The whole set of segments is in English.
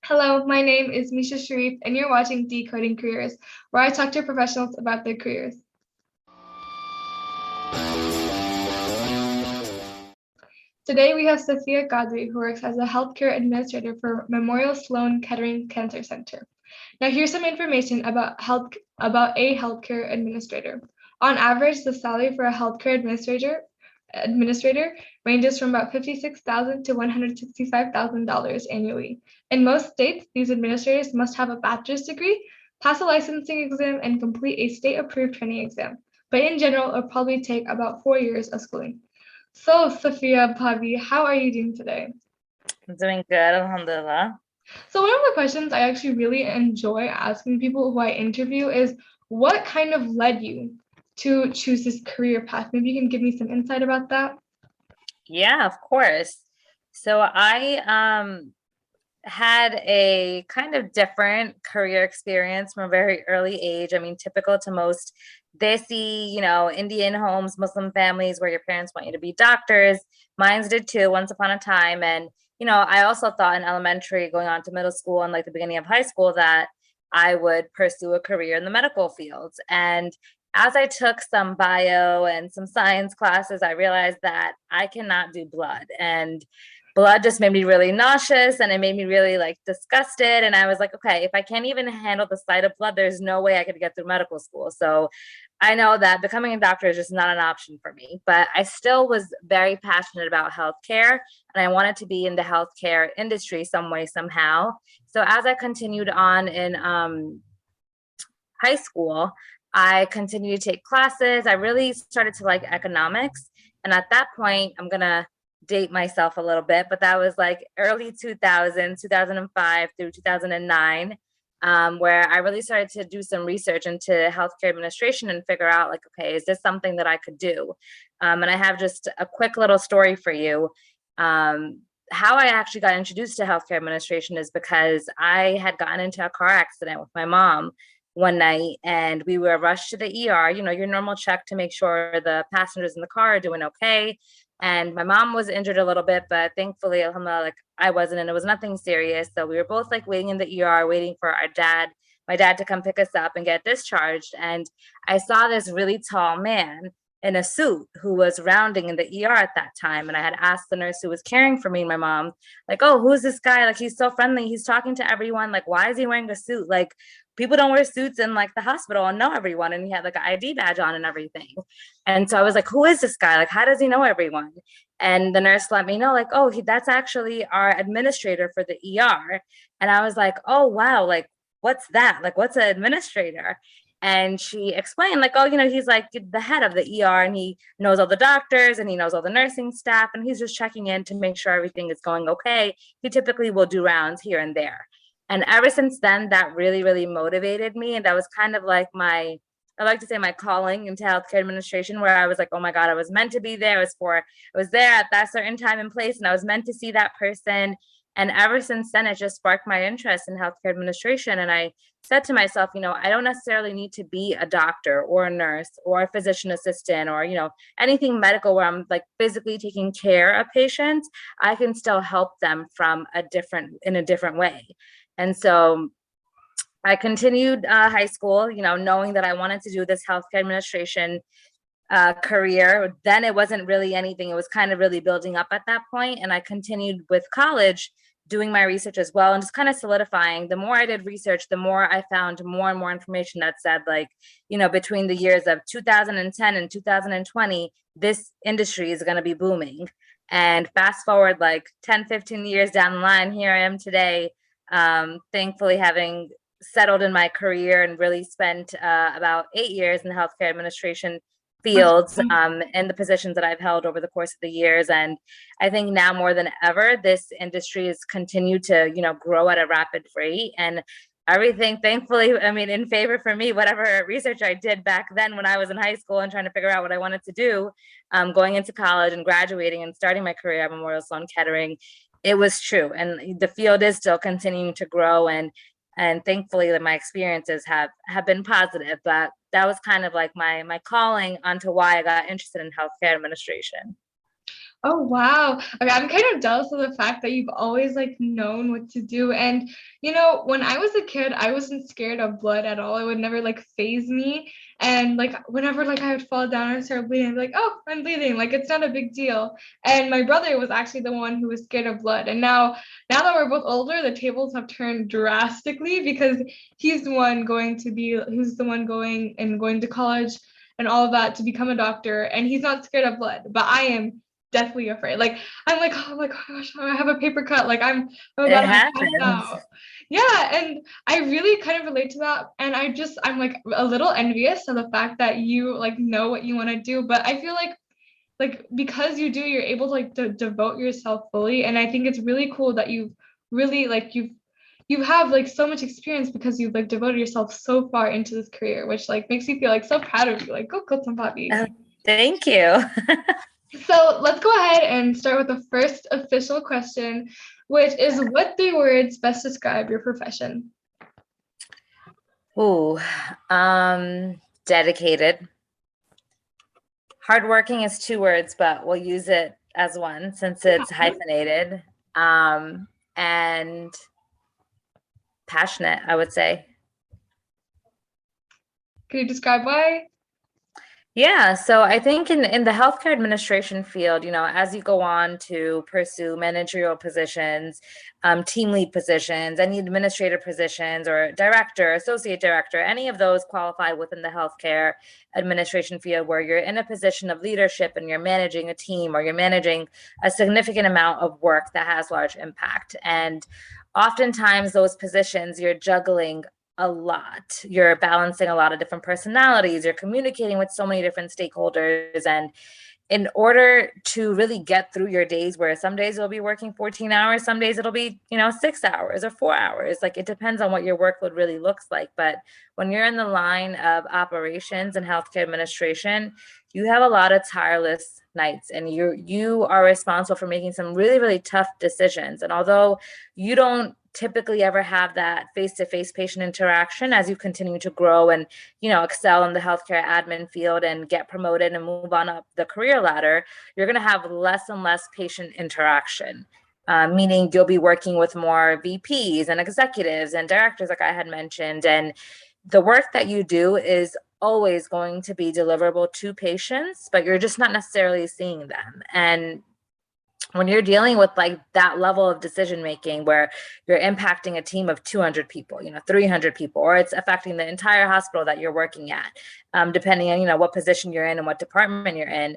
Hello, my name is Misha Sharif, and you're watching Decoding Careers, where I talk to professionals about their careers. Today, we have Sophia Godry, who works as a healthcare administrator for Memorial Sloan Kettering Cancer Center. Now, here's some information about a healthcare administrator. On average, the salary for a healthcare administrator ranges from about $56,000 to $165,000 annually. In most states, these administrators must have a bachelor's degree, pass a licensing exam, and complete a state-approved training exam. But in general, it'll probably take about 4 years of schooling. So, Sophia Bhavi, how are you doing today? I'm doing good, alhamdulillah. So, one of the questions I actually really enjoy asking people who I interview is what kind of led you to choose this career path? Maybe you can give me some insight about that. Yeah, of course. So I had a kind of different career experience from a very early age. I mean, typical to most Desi, Indian homes, Muslim families where your parents want you to be doctors. Mine did too, once upon a time. And, I also thought in elementary, going on to middle school and like the beginning of high school, that I would pursue a career in the medical fields. And as I took some bio and some science classes, I realized that I cannot do blood. And blood just made me really nauseous and it made me really like disgusted. And I was like, okay, if I can't even handle the sight of blood, there's no way I could get through medical school. So I know that becoming a doctor is just not an option for me, but I still was very passionate about healthcare and I wanted to be in the healthcare industry some way, somehow. So as I continued on in high school, I continued to take classes. I really started to like economics. And at that point, I'm going to date myself a little bit, but that was like early 2000, 2005 through 2009, where I really started to do some research into healthcare administration and figure out like, okay, is this something that I could do? And I have just a quick little story for you. How I actually got introduced to healthcare administration is because I had gotten into a car accident with my mom one night and we were rushed to the ER, your normal check to make sure the passengers in the car are doing okay. And my mom was injured a little bit, but thankfully, alhamdulillah, like I wasn't, and it was nothing serious. So we were both like waiting in the ER, waiting for my dad to come pick us up and get discharged. And I saw this really tall man in a suit who was rounding in the ER at that time. And I had asked the nurse who was caring for me and my mom, like, oh, who's this guy? Like, he's so friendly. He's talking to everyone. Like, why is he wearing a suit? Like, people don't wear suits in like the hospital and know everyone. And he had like an ID badge on and everything. And so I was like, who is this guy? Like, how does he know everyone? And the nurse let me know, like, oh, that's actually our administrator for the ER. And I was like, oh, wow, like, what's that? Like, what's an administrator? And she explained, like, oh, he's like the head of the ER and he knows all the doctors and he knows all the nursing staff and he's just checking in to make sure everything is going okay. He typically will do rounds here and there. And ever since then, that really, really motivated me. And that was kind of like I like to say my calling into healthcare administration, where I was like, oh my God, I was meant to be there. I was there at that certain time and place, and I was meant to see that person. And ever since then, it just sparked my interest in healthcare administration. And I said to myself, I don't necessarily need to be a doctor or a nurse or a physician assistant or, anything medical where I'm like physically taking care of patients. I can still help them in a different way. And so I continued high school, knowing that I wanted to do this healthcare administration career. Then it wasn't really anything. It was kind of really building up at that point. And I continued with college doing my research as well and just kind of solidifying. The more I did research, the more I found more and more information that said like, between the years of 2010 and 2020, this industry is going to be booming. And fast forward like 10, 15 years down the line, here I am today, thankfully having settled in my career and really spent about 8 years in the healthcare administration fields and the positions that I've held over the course of the years. And I think now more than ever, this industry has continued to, grow at a rapid rate. And everything, thankfully, I mean, in favor for me, whatever research I did back then when I was in high school and trying to figure out what I wanted to do, going into college and graduating and starting my career at Memorial Sloan Kettering, it was true. And the field is still continuing to grow. And thankfully that my experiences have been positive, but that was kind of like my calling onto why I got interested in healthcare administration. Oh wow. Okay, I'm kind of jealous of the fact that you've always like known what to do. And when I was a kid, I wasn't scared of blood at all. It would never like phase me. And like whenever like I would fall down and start bleeding, I'd be like, oh, I'm bleeding. Like it's not a big deal. And my brother was actually the one who was scared of blood. And now that we're both older, the tables have turned drastically because he's the one going to college and all of that to become a doctor. And he's not scared of blood, but I am deathly afraid. Like I'm like, oh my gosh, I have a paper cut. Like I'm about It to pass happens. out. Yeah, and I really kind of relate to that. And I'm like a little envious of the fact that you like know what you want to do. But I feel like because you do, you're able to like devote yourself fully. And I think it's really cool that you've really like you have like so much experience because you've like devoted yourself so far into this career, which like makes me feel like so proud of you. Like go Kotam Papi. Oh, thank you. So let's go ahead and start with the first official question, which is what 3 words best describe your profession? Ooh, dedicated. Hardworking is 2 words, but we'll use it as one since it's hyphenated. And passionate, I would say. Can you describe why? Yeah, so I think in the healthcare administration field, as you go on to pursue managerial positions, team lead positions, any administrative positions, or director, associate director, any of those qualify within the healthcare administration field where you're in a position of leadership and you're managing a team or you're managing a significant amount of work that has large impact. And oftentimes those positions you're juggling a lot. You're balancing a lot of different personalities. You're communicating with so many different stakeholders. And in order to really get through your days, where some days you'll be working 14 hours, some days it'll be, 6 hours or 4 hours. Like it depends on what your workload really looks like. But when you're in the line of operations and healthcare administration, you have a lot of tireless nights and you are responsible for making some really, really tough decisions. And although you don't typically ever have that face-to-face patient interaction as you continue to grow and excel in the healthcare admin field and get promoted and move on up the career ladder, you're going to have less and less patient interaction, meaning you'll be working with more VPs and executives and directors like I had mentioned, and the work that you do is always going to be deliverable to patients, but you're just not necessarily seeing them. And when you're dealing with like that level of decision making where you're impacting a team of 200 people, 300 people, or it's affecting the entire hospital that you're working at, depending on what position you're in and what department you're in,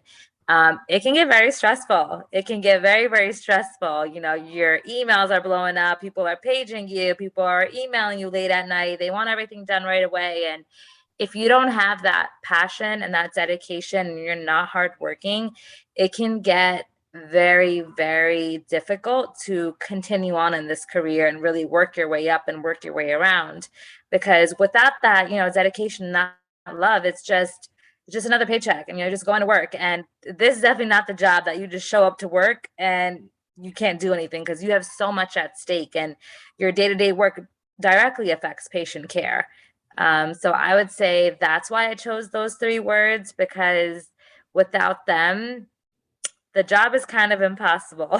it can get very stressful. It can get very, very stressful. Your emails are blowing up, people are paging you, people are emailing you late at night, they want everything done right away. And if you don't have that passion and that dedication and you're not hardworking, it can get very, very difficult to continue on in this career and really work your way up and work your way around. Because without that, dedication, not love, it's just another paycheck and you're just going to work. And this is definitely not the job that you just show up to work and you can't do anything because you have so much at stake and your day-to-day work directly affects patient care. So I would say that's why I chose those 3 words, because without them, the job is kind of impossible.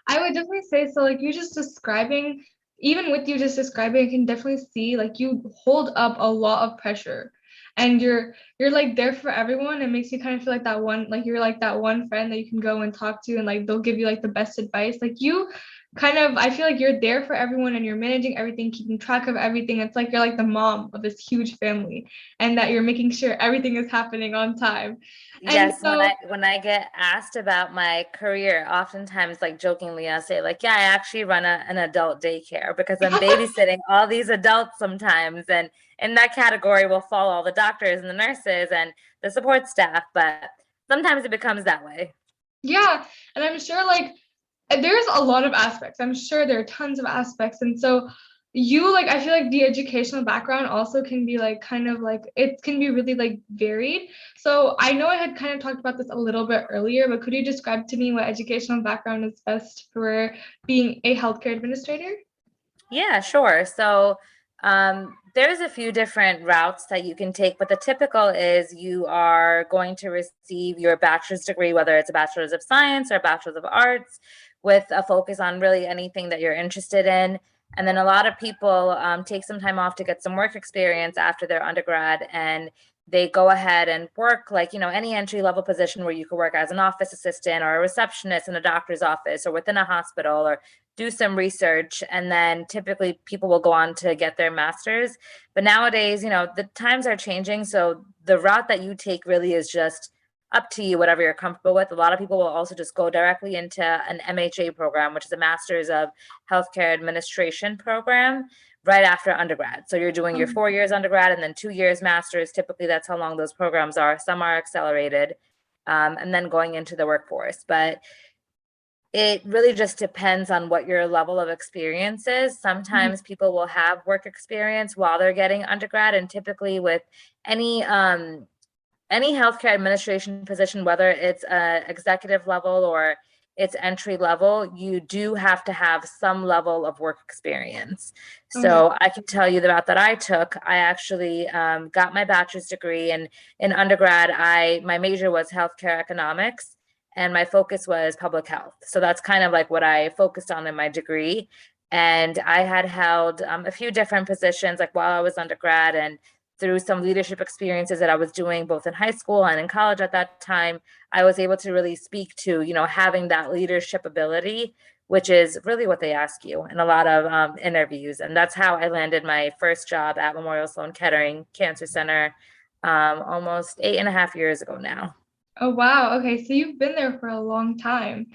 I would definitely say so. Like you just describing, even with you just describing, I can definitely see like you hold up a lot of pressure, and you're like there for everyone. It makes you kind of feel like that one, like you're like that one friend that you can go and talk to, and like they'll give you like the best advice. Like you kind of, I feel like you're there for everyone, and you're managing everything, keeping track of everything. It's like you're like the mom of this huge family, and that you're making sure everything is happening on time. And Yes, so when I get asked about my career, oftentimes like jokingly I'll say like, yeah, I actually run an adult daycare because I'm babysitting all these adults sometimes, and in that category will fall all the doctors and the nurses and the support staff, but sometimes it becomes that way. yeah, and I'm sure like there's a lot of aspects. I'm sure there are tons of aspects. And so you like I feel like the educational background also can be like kind of like it can be really like varied. So I know I had kind of talked about this a little bit earlier, but could you describe to me what educational background is best for being a healthcare administrator? Yeah, sure. So There's a few different routes that you can take, but the typical is you are going to receive your bachelor's degree, whether it's a bachelor's of science or a bachelor's of arts, with a focus on really anything that you're interested in. And then a lot of people take some time off to get some work experience after their undergrad, and they go ahead and work like, any entry level position where you could work as an office assistant or a receptionist in a doctor's office or within a hospital, or do some research, and then typically people will go on to get their master's. But nowadays, the times are changing, so the route that you take really is just up to you, whatever you're comfortable with. A lot of people will also just go directly into an MHA program, which is a Master's of Healthcare Administration program, right after undergrad. So you're doing your 4 years undergrad and then 2 years master's. Typically, that's how long those programs are. Some are accelerated, and then going into the workforce. But it really just depends on what your level of experience is. Sometimes people will have work experience while they're getting undergrad, and typically with any healthcare administration position, whether it's a executive level or it's entry level, you do have to have some level of work experience. So I can tell you the route that I took. I actually got my bachelor's degree, and in undergrad, my major was healthcare economics, and my focus was public health. So that's kind of like what I focused on in my degree. And I had held a few different positions like while I was undergrad, and through some leadership experiences that I was doing both in high school and in college at that time, I was able to really speak to, having that leadership ability, which is really what they ask you in a lot of interviews. And that's how I landed my first job at Memorial Sloan Kettering Cancer Center almost 8.5 years ago now. Oh, wow. Okay, so you've been there for a long time.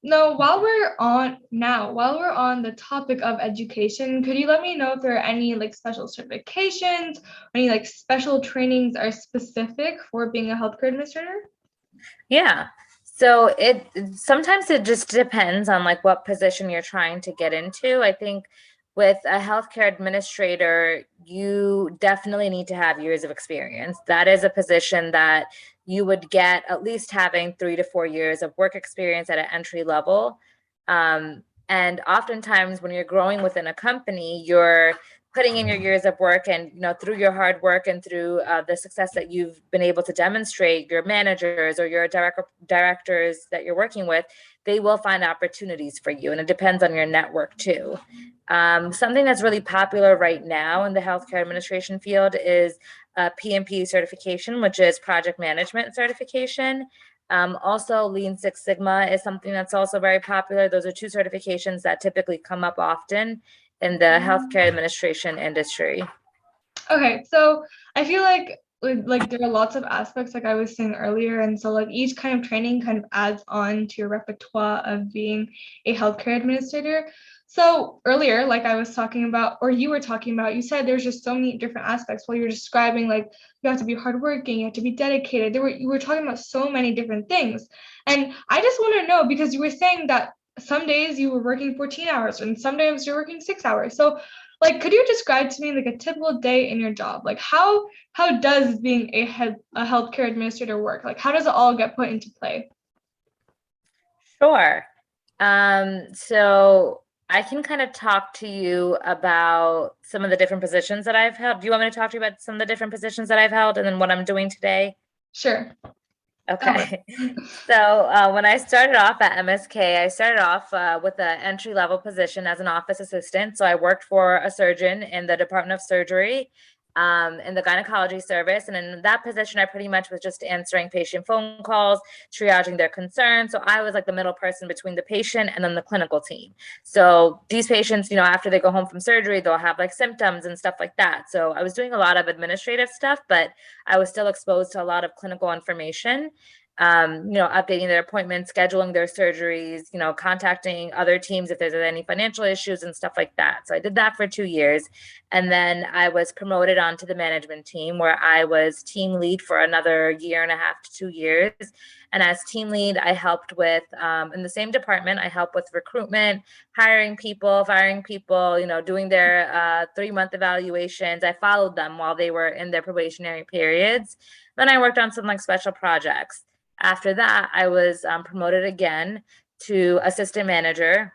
Now, while we're on the topic of education, could you let me know if there are any like special certifications, any like special trainings are specific for being a healthcare administrator? Yeah. So sometimes it just depends on like what position you're trying to get into. I think with a healthcare administrator, you definitely need to have years of experience. That is a position that you would get at least having 3 to 4 years of work experience at an entry level. And oftentimes when you're growing within a company, you're putting in your years of work, and through your hard work and through the success that you've been able to demonstrate, your managers or your directors that you're working with, they will find opportunities for you, and it depends on your network too. Something that's really popular right now in the healthcare administration field is a PMP certification, which is project management certification. Also, Lean Six Sigma is something that's also very popular. Those are two certifications that typically come up often in the healthcare administration industry. Okay, so I feel like there are lots of aspects like I was saying earlier, and so like each kind of training kind of adds on to your repertoire of being a healthcare administrator. So earlier, like I was talking about, or you were talking about, you said there's just so many different aspects while you're describing like you have to be hardworking, you have to be dedicated. You were talking about so many different things. And I just want to know, because you were saying that some days you were working 14 hours and some days you're working 6 hours. So like, could you describe to me like a typical day in your job? Like how does being a healthcare administrator work? Like how does it all get put into play? Sure. So I can kind of talk to you about some of the different positions that I've held. Do you want me to talk to you about some of the different positions that I've held and then what I'm doing today? Sure. Okay. So when I started off at MSK, I started off with an entry level position as an office assistant. So I worked for a surgeon in the Department of Surgery, in the gynecology service. And in that position, I pretty much was just answering patient phone calls, triaging their concerns. So I was like the middle person between the patient and then the clinical team. So these patients, after they go home from surgery, they'll have like symptoms and stuff like that. So I was doing a lot of administrative stuff, but I was still exposed to a lot of clinical information. Updating their appointments, scheduling their surgeries, contacting other teams if there's any financial issues and stuff like that. So I did that for 2 years. And then I was promoted onto the management team, where I was team lead for another 1.5 to 2 years. And as team lead, I helped with, in the same department, I helped with recruitment, hiring people, firing people, doing their 3-month evaluations. I followed them while they were in their probationary periods. Then I worked on some like special projects. After that, I was promoted again to assistant manager.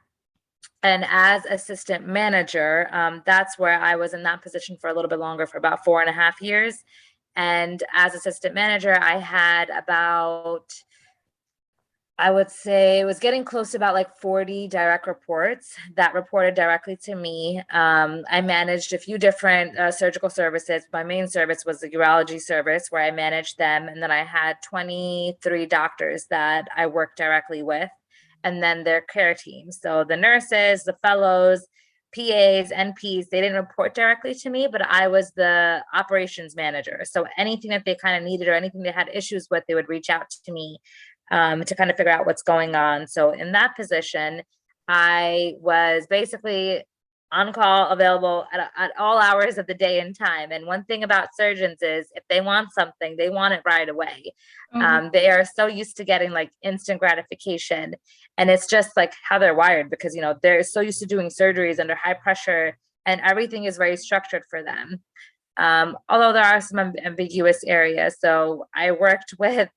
And as assistant manager, that's where I was in that position for a little bit longer, for about 4.5 years. And as assistant manager, I had about, I would say it was getting close to about like 40 direct reports that reported directly to me. I managed a few different surgical services. My main service was the urology service where I managed them. And then I had 23 doctors that I worked directly with, and then their care teams. So the nurses, the fellows, PAs, NPs, they didn't report directly to me, but I was the operations manager. So anything that they kind of needed or anything they had issues with, they would reach out to me to kind of figure out what's going on. So in that position, I was basically on call, available at all hours of the day and time. And one thing about surgeons is if they want something, they want it right away. Oh, They are so used to getting like instant gratification. And it's just like how they're wired because, you know, they're so used to doing surgeries under high pressure and everything is very structured for them. Although there are some ambiguous areas. So I worked with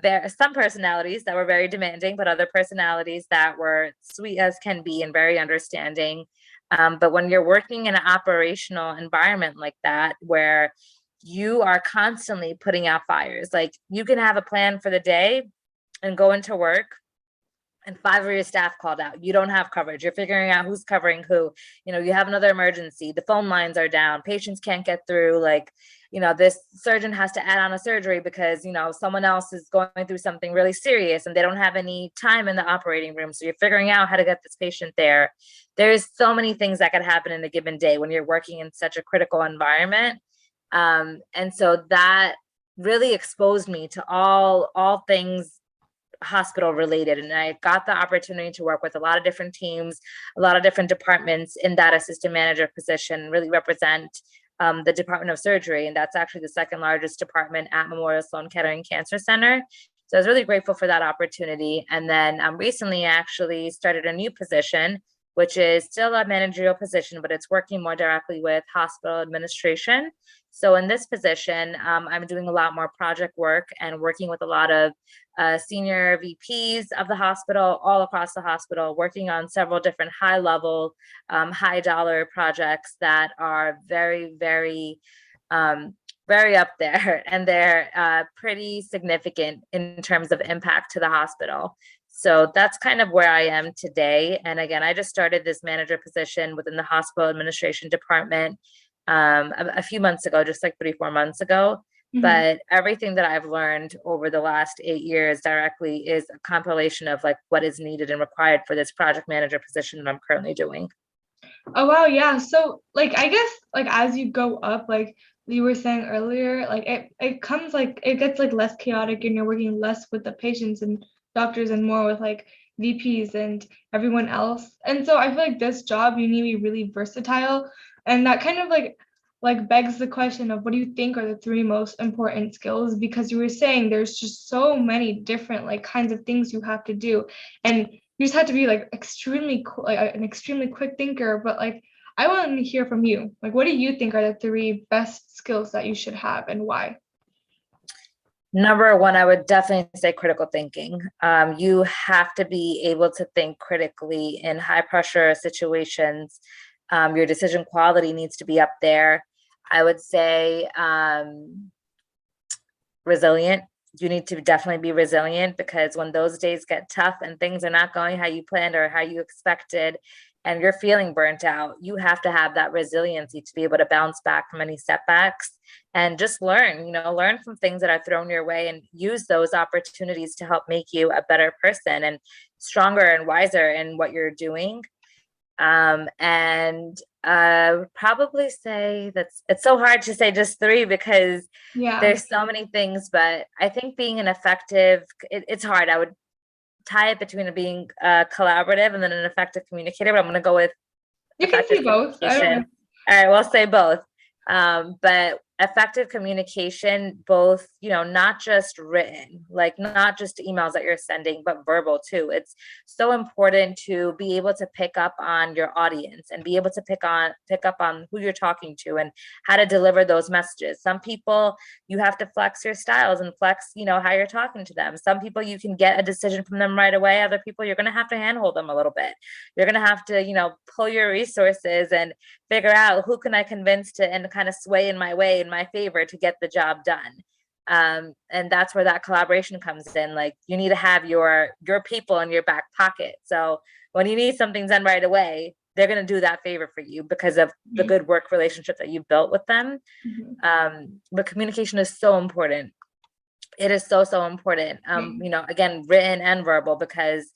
there are some personalities that were very demanding, but other personalities that were sweet as can be and very understanding. But when you're working in an operational environment like that, where you are constantly putting out fires, like you can have a plan for the day and go into work and 5 of your staff called out. You don't have coverage. You're figuring out who's covering who. You know, you have another emergency. The phone lines are down. Patients can't get through. Like, you know, this surgeon has to add on a surgery because, you know, someone else is going through something really serious and they don't have any time in the operating room. So you're figuring out how to get this patient there. There's so many things that could happen in a given day when you're working in such a critical environment. And so that really exposed me to all things hospital related, and I got the opportunity to work with a lot of different teams, a lot of different departments in that assistant manager position, really represent the Department of Surgery, and that's actually the second largest department at Memorial Sloan Kettering Cancer Center. So I was really grateful for that opportunity. And then recently actually started a new position, which is still a managerial position, but it's working more directly with hospital administration. So in this position, I'm doing a lot more project work and working with a lot of senior VPs of the hospital, all across the hospital, working on several different high level, high dollar projects that are very, very, very up there. And they're pretty significant in terms of impact to the hospital. So that's kind of where I am today. And again, I just started this manager position within the hospital administration department a few months ago, just like 3, 4 months ago. mhm. But everything that I've learned over the last 8 years directly is a compilation of like what is needed and required for this project manager position that I'm currently doing. Oh wow, yeah. So like I guess like as you go up, like you were saying earlier, like it comes like it gets like less chaotic and you're working less with the patients and doctors and more with like VPs and everyone else. And so I feel like this job you need to be really versatile. And that kind of like begs the question of what do you think are the three most important skills? Because you were saying there's just so many different like kinds of things you have to do. And you just have to be like like an extremely quick thinker, but like I want to hear from you. Like, what do you think are the three best skills that you should have and why? Number one, I would definitely say critical thinking. You have to be able to think critically in high pressure situations. Your decision quality needs to be up there. I would say resilient. You need to definitely be resilient because when those days get tough and things are not going how you planned or how you expected, and you're feeling burnt out, you have to have that resiliency to be able to bounce back from any setbacks and just learn, learn from things that are thrown your way and use those opportunities to help make you a better person and stronger and wiser in what you're doing. And probably say it's so hard to say just three because Yeah, there's so many things, but I think being an effective, it's hard. I would tie it between being collaborative and then an effective communicator, but I'm going to go with you can effective see both. I don't know. communication. All right, we'll say both. But effective communication, both, not just written, like not just emails that you're sending, but verbal too. It's so important to be able to pick up on your audience and be able to pick up on who you're talking to and how to deliver those messages. Some people, you have to flex your styles and flex, how you're talking to them. Some people, you can get a decision from them right away. Other people, you're going to have to handhold them a little bit. You're going to have to, pull your resources and figure out who can I convince to and kind of sway in my way, in my favor, to get the job done. And that's where that collaboration comes in. Like, you need to have your people in your back pocket. So when you need something done right away, they're going to do that favor for you because of the good work relationship that you built with them. But communication is so important. It is so, so important. Again, written and verbal, because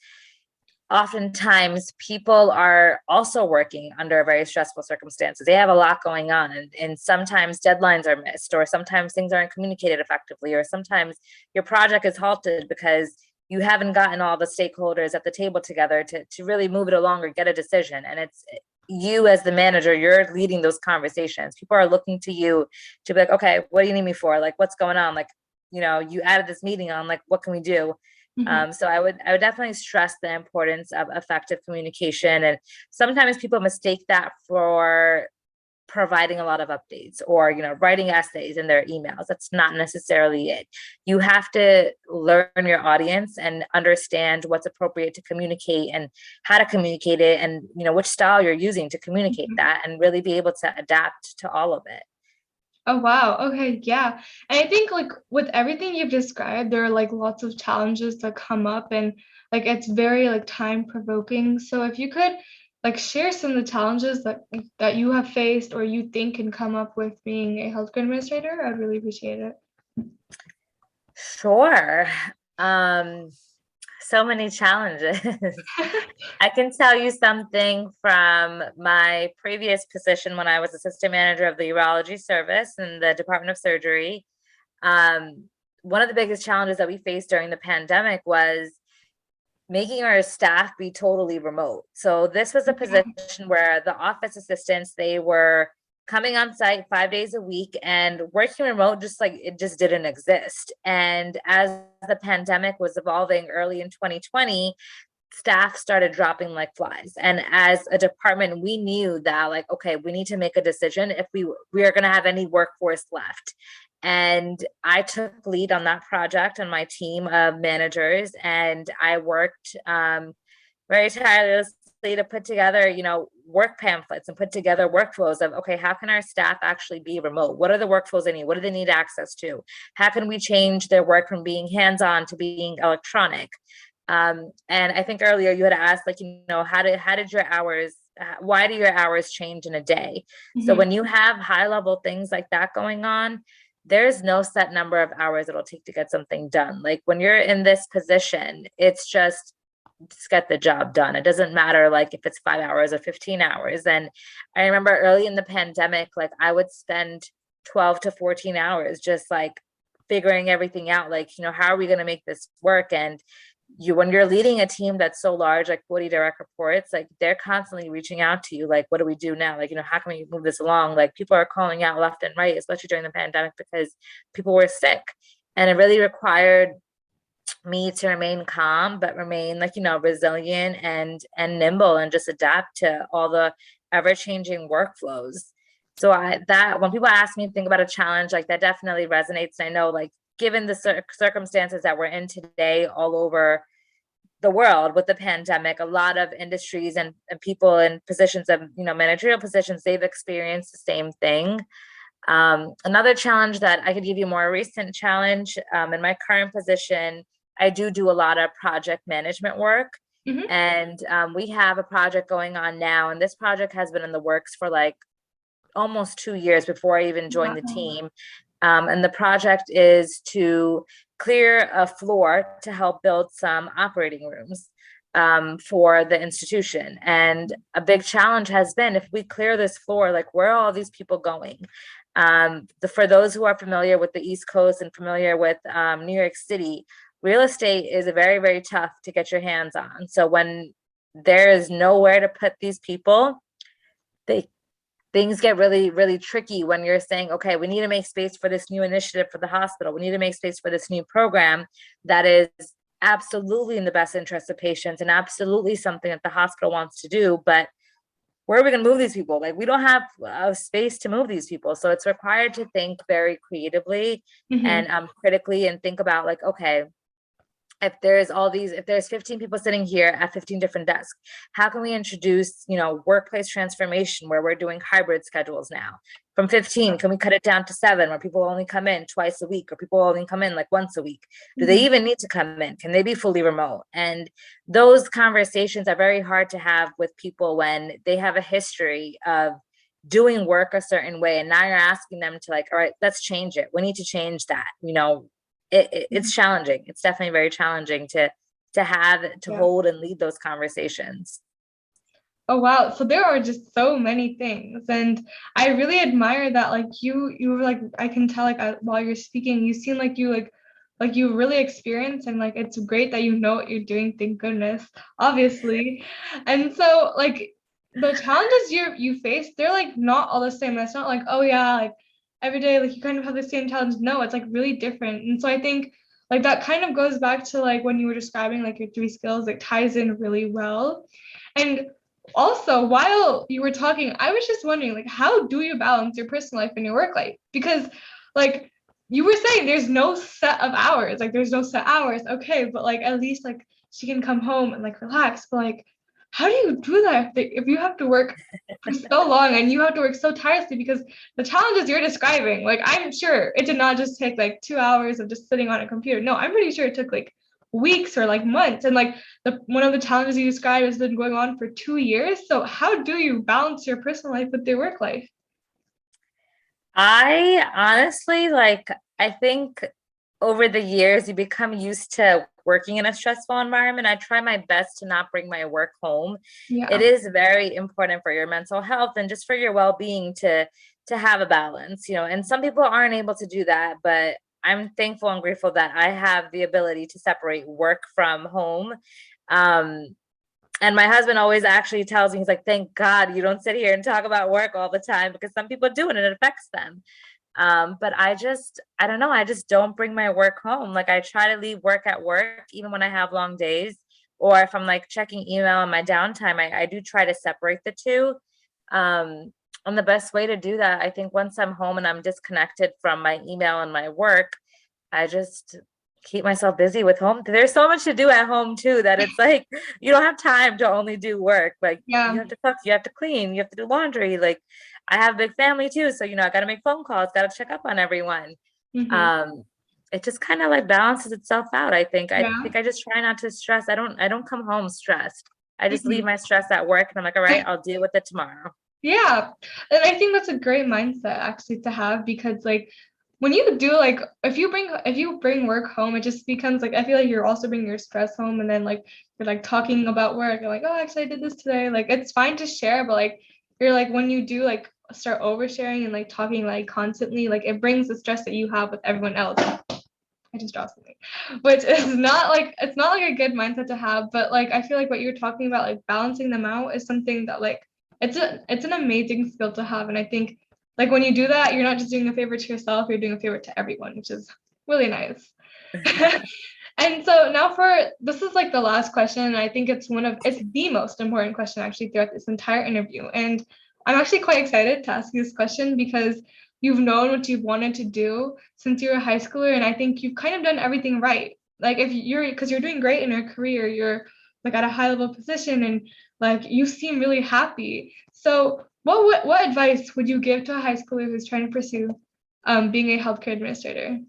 oftentimes people are also working under very stressful circumstances. They have a lot going on, and sometimes deadlines are missed, or sometimes things aren't communicated effectively, or sometimes your project is halted because you haven't gotten all the stakeholders at the table together to really move it along or get a decision. And it's you as the manager, you're leading those conversations. People are looking to you to be like, okay, what do you need me for? Like, what's going on? Like, you added this meeting on, like, what can we do? So I would definitely stress the importance of effective communication. And sometimes people mistake that for providing a lot of updates or, writing essays in their emails. That's not necessarily it. You have to learn your audience and understand what's appropriate to communicate and how to communicate it, and, which style you're using to communicate that, and really be able to adapt to all of it. Oh, wow. Okay. Yeah. And I think like with everything you've described, there are like lots of challenges that come up, and like it's very like time provoking. So if you could like share some of the challenges that you have faced or you think can come up with being a healthcare administrator, I'd really appreciate it. Sure. So many challenges. I can tell you something from my previous position when I was assistant manager of the urology service in the Department of Surgery. One of the biggest challenges that we faced during the pandemic was making our staff be totally remote. So this was a position where the office assistants, they were coming on site 5 days a week, and working remote just like it just didn't exist. And as the pandemic was evolving early in 2020, staff started dropping like flies. And as a department, we knew that, like, okay, we need to make a decision if we are going to have any workforce left. And I took lead on that project on my team of managers, and I worked very tirelessly to put together, work pamphlets and put together workflows of, okay, how can our staff actually be remote? What are the workflows they need? What do they need access to? How can we change their work from being hands-on to being electronic? And I think earlier you had asked, like, how did your hours, why do your hours change in a day? So when you have high level things like that going on, there's no set number of hours it'll take to get something done. Like, when you're in this position, it's just get the job done. It doesn't matter like if it's 5 hours or 15 hours. And I remember early in the pandemic, like I would spend 12 to 14 hours just like figuring everything out. Like, how are we going to make this work? And when you're leading a team that's so large, like 40 direct reports, like they're constantly reaching out to you. Like, what do we do now? Like, how can we move this along? Like, people are calling out left and right, especially during the pandemic, because people were sick. And it really required me to remain calm, but remain like, resilient and nimble, and just adapt to all the ever-changing workflows. So that when people ask me to think about a challenge, like that definitely resonates. And I know, like, given the circumstances that we're in today all over the world with the pandemic, a lot of industries and people in positions of, managerial positions, they've experienced the same thing. Another challenge that I could give you, more recent challenge, in my current position, I do a lot of project management work. And we have a project going on now, and this project has been in the works for like almost 2 years before I even joined the team. And the project is to clear a floor to help build some operating rooms for the institution. And a big challenge has been, if we clear this floor, like, where are all these people going? For those who are familiar with the East Coast and familiar with New York City, real estate is very, very tough to get your hands on. So when there is nowhere to put these people, they things get really, really tricky when you're saying, okay, we need to make space for this new initiative for the hospital. We need to make space for this new program that is absolutely in the best interest of patients and absolutely something that the hospital wants to do. But where are we going to move these people? Like, we don't have a space to move these people. So it's required to think very creatively and critically, and think about like, okay, if there's 15 people sitting here at 15 different desks, how can we introduce, workplace transformation where we're doing hybrid schedules now? From 15, can we cut it down to 7, where people only come in twice a week, or people only come in like once a week? Do they even need to come in? Can they be fully remote? And those conversations are very hard to have with people when they have a history of doing work a certain way, and now you're asking them to like, all right, let's change it. We need to change that. It's challenging. It's definitely very challenging to hold and lead those conversations. Oh wow, so there are just so many things, and I really admire that. Like you were like, I can tell like while you're speaking, you seem like you really experience, and like it's great that you know what you're doing. Thank goodness, obviously. And so like the challenges you face, they're like not all the same. It's not like, oh yeah, like every day like you kind of have the same challenge. No, it's like really different. And so I think like that kind of goes back to like when you were describing like your 3 skills, like ties in really well. And also, while you were talking, I was just wondering, like, how do you balance your personal life and your work life? Because, like, you were saying there's no set of hours, like, there's no set hours. Okay, but like, at least like she can come home and like relax. But like, how do you do that if you have to work for so long and you have to work so tirelessly? Because the challenges you're describing, like, I'm sure it did not just take like 2 hours of just sitting on a computer. No, I'm pretty sure it took like weeks or like months. And like one of the challenges you described has been going on for 2 years. So how do you balance your personal life with your work life? I honestly, I think over the years, you become used to working in a stressful environment. I try my best to not bring my work home. It Yeah. is very important for your mental health and just for your well-being to have a balance, and some people aren't able to do that, but I'm thankful and grateful that I have the ability to separate work from home. And my husband always actually tells me, he's like, thank God you don't sit here and talk about work all the time, because some people do and it affects them. But I don't know, I just don't bring my work home. Like, I try to leave work at work, even when I have long days, or if I'm like checking email in my downtime, I do try to separate the two. And the best way to do that, I think, once I'm home and I'm disconnected from my email and my work, I just keep myself busy with home. There's so much to do at home too, that it's like you don't have time to only do work. Like, you Yeah. have to cook, you have to clean, you have to do laundry. Like, I have a big family too, so I got to make phone calls, got to check up on everyone. Um, it just kind of like balances itself out. I think. I Yeah. think I just try not to stress. I don't come home stressed. I just leave Mhm. my stress at work, and I'm like, all right, I'll deal with it tomorrow. Yeah. And I think that's a great mindset actually to have, because like when you do like if you bring work home, it just becomes like I feel like you're also bringing your stress home, and then like you're like talking about work. You're like, oh, actually I did this today. Like it's fine to share, but like you're like when you do like start oversharing and like talking like constantly, like it brings the stress that you have with everyone else. I just dropped something, which is not like it's not like a good mindset to have. But like I feel like what you're talking about, like balancing them out, is something that like it's an amazing skill to have. And I think like when you do that, you're not just doing a favor to yourself, you're doing a favor to everyone, which is really nice. And so now for this is like the last question, and I think it's the most important question actually throughout this entire interview. And I'm actually quite excited to ask you this question because you've known what you've wanted to do since you were a high schooler, and I think you've kind of done everything right. Like if you're because you're doing great in your career, you're like at a high level position, and like you seem really happy. So what advice would you give to a high schooler who's trying to pursue being a healthcare administrator?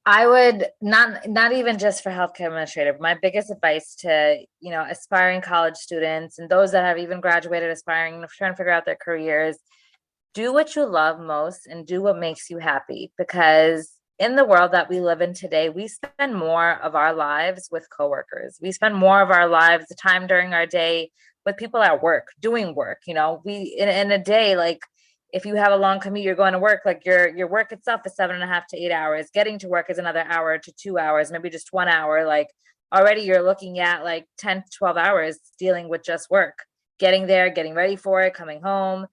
I would not even just for healthcare administrator. My biggest advice to, aspiring college students and those that have even graduated, aspiring, trying to figure out their careers, do what you love most and do what makes you happy. Because in the world that we live in today, we spend more of our lives with coworkers. We spend more of our lives, the time during our day, with people at work, doing work. We in a day, like, if you have a long commute, you're going to work, like your work itself is 7.5 to 8 hours. Getting to work is another hour to 2 hours, maybe just 1 hour. Like, already you're looking at like 10 to 12 hours dealing with just work. getting there, getting ready for it, coming home.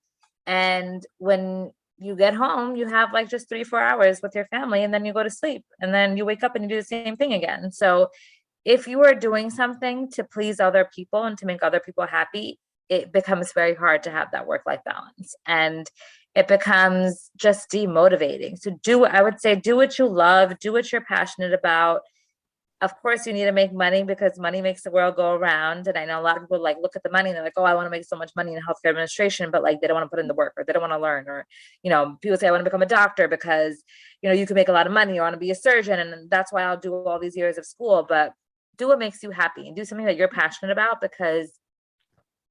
And when you get home, you have like just 3-4 hours with your family, and then you go to sleep, and then you wake up and you do the same thing again. So if you are doing something to please other people and to make other people happy, it becomes very hard to have that work-life balance. And it becomes just demotivating. So I would say, do what you love, do what you're passionate about. Of course, you need to make money because money makes the world go around. And I know a lot of people like look at the money and they're like, oh, I want to make so much money in healthcare administration, but like they don't want to put in the work, or they don't want to learn, or, people say I want to become a doctor because, you can make a lot of money, or want to be a surgeon. And that's why I'll do all these years of school. But do what makes you happy and do something that you're passionate about, because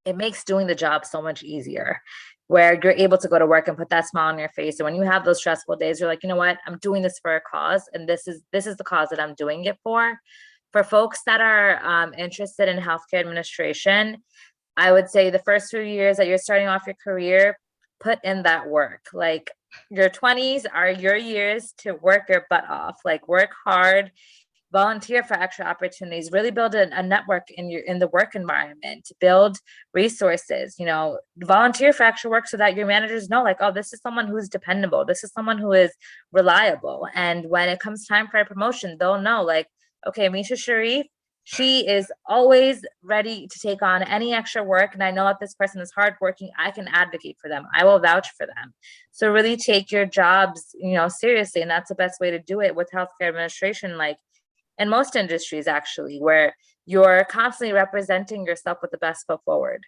it makes doing the job so much easier, where you're able to go to work and put that smile on your face. And when you have those stressful days, you're like, you know what, I'm doing this for a cause, and this is the cause that I'm doing it for. For folks that are interested in healthcare administration, I would say the first few years that you're starting off your career, put in that work. Like, your 20s are your years to work your butt off, like work hard, volunteer for extra opportunities, really build a network in the work environment, build resources, volunteer for extra work so that your managers know, like, oh, this is someone who's dependable, this is someone who is reliable. And when it comes time for a promotion, they'll know, like, okay, Misha Sharif, she is always ready to take on any extra work, and I know that this person is hardworking, I can advocate for them, I will vouch for them. So really take your jobs, seriously. And that's the best way to do it with healthcare administration, like in most industries, actually, where you're constantly representing yourself with the best foot forward.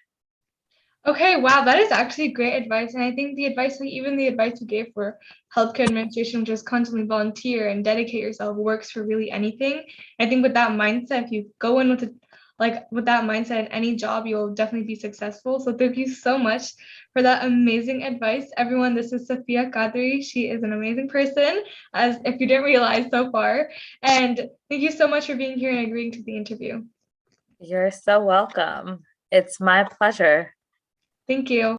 Okay, wow, that is actually great advice. And I think the advice you gave for healthcare administration, just constantly volunteer and dedicate yourself, works for really anything. I think with that mindset, if you go in with that mindset in any job, you'll definitely be successful. So thank you so much for that amazing advice. Everyone, this is Safia Qadri. She is an amazing person, as if you didn't realize so far. And thank you so much for being here and agreeing to the interview. You're so welcome. It's my pleasure. Thank you.